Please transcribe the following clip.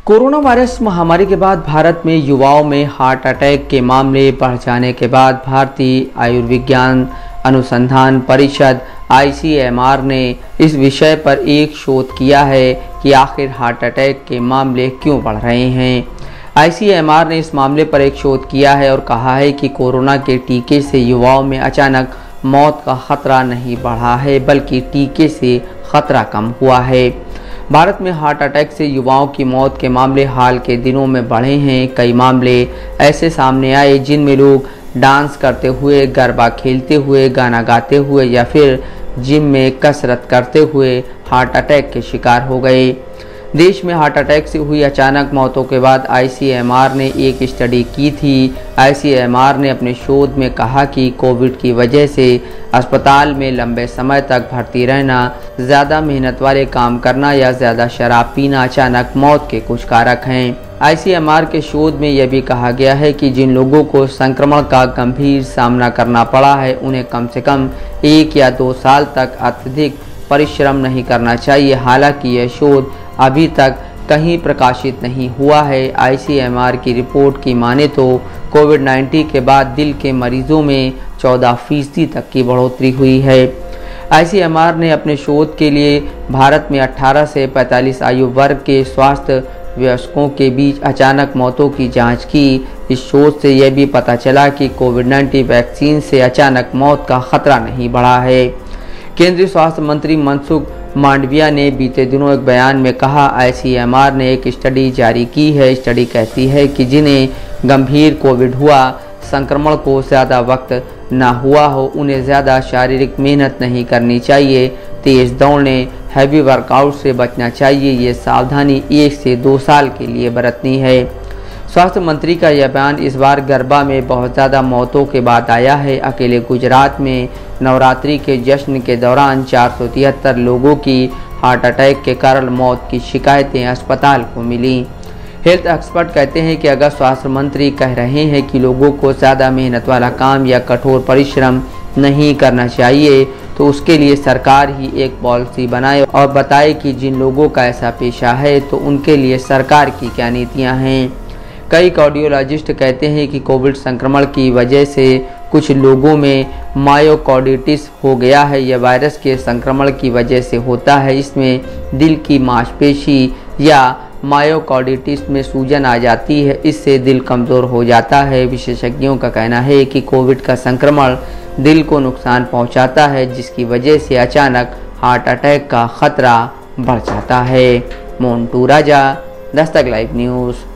Corona virus महामारी के बाद भारत में युवाओं में हार्ट अटैक के मामले बढ़ जाने के बाद भारतीय आयुर्विज्ञान अनुसंधान परिषद ICMR ने इस विषय पर एक शोध किया है कि आखिर हार्ट अटैक के मामले क्यों बढ़ रहे हैं। ICMR ने इस मामले पर एक शोध किया है और कहा है कि कोरोना के टीके से युवाओं में अचानक मौत का खतरा नहीं बढ़ा है, बल्कि टीके से खतरा कम हुआ है। भारत में हार्ट अटैक से युवाओं की मौत के मामले हाल के दिनों में बढ़े हैं। कई मामले ऐसे सामने आए जिनमें लोग डांस करते हुए, गरबा खेलते हुए, गाना गाते हुए या फिर जिम में कसरत करते हुए हार्ट अटैक के शिकार हो गए। देश में हार्ट अटैक से हुई अचानक मौतों के बाद ICMR ने एक स्टडी की थी। ICMR ने अपने शोध में कहा कि कोविड की वजह से अस्पताल में लंबे समय तक भर्ती रहना, ज़्यादा मेहनत वाले काम करना या ज़्यादा शराब पीना अचानक मौत के कुछ कारक हैं। ICMR के शोध में यह भी कहा गया है कि जिन लोगों को संक्रमण का गंभीर सामना करना पड़ा है, उन्हें कम से कम 1 या 2 साल तक अत्यधिक परिश्रम नहीं करना चाहिए। हालांकि यह शोध अभी तक कहीं प्रकाशित नहीं हुआ है। ICMR की रिपोर्ट की माने तो कोविड-19 के बाद दिल के मरीजों में 14% तक की बढ़ोतरी हुई है। ICMR ने अपने शोध के लिए भारत में 18 से 45 आयु वर्ग के स्वास्थ्य वयस्कों के बीच अचानक मौतों की जांच की। इस शोध से यह भी पता चला कि कोविड-19 वैक्सीन से अचानक मौत का खतरा नहीं बढ़ा है। केंद्रीय स्वास्थ्य मंत्री मनसुख मांडविया ने बीते दिनों एक बयान में कहा, ICMR ने एक स्टडी जारी की है। स्टडी कहती है कि जिन्हें गंभीर कोविड हुआ, संक्रमण को ज़्यादा वक्त ना हुआ हो, उन्हें ज़्यादा शारीरिक मेहनत नहीं करनी चाहिए, तेज़ दौड़ने, हैवी वर्कआउट से बचना चाहिए। ये सावधानी 1 से 2 साल के लिए बरतनी है। स्वास्थ्य मंत्री का यह बयान इस बार गरबा में बहुत ज़्यादा मौतों के बाद आया है। अकेले गुजरात में नवरात्रि के जश्न के दौरान 473 लोगों की हार्ट अटैक के कारण मौत की शिकायतें अस्पताल को मिली। हेल्थ एक्सपर्ट कहते हैं कि अगर स्वास्थ्य मंत्री कह रहे हैं कि लोगों को ज़्यादा मेहनत वाला काम या कठोर परिश्रम नहीं करना चाहिए, तो उसके लिए सरकार ही एक पॉलिसी बनाए और बताए कि जिन लोगों का ऐसा पेशा है तो उनके लिए सरकार की क्या नीतियाँ हैं। कई कार्डियोलॉजिस्ट कहते हैं कि कोविड संक्रमण की वजह से कुछ लोगों में मायोकार्डिटिस हो गया है। यह वायरस के संक्रमण की वजह से होता है। इसमें दिल की मांसपेशी या मायोकार्डिटिस में सूजन आ जाती है, इससे दिल कमज़ोर हो जाता है। विशेषज्ञों का कहना है कि कोविड का संक्रमण दिल को नुकसान पहुंचाता है, जिसकी वजह से अचानक हार्ट अटैक का खतरा बढ़ जाता है। मोन्टू राजा, दस्तक लाइव न्यूज़।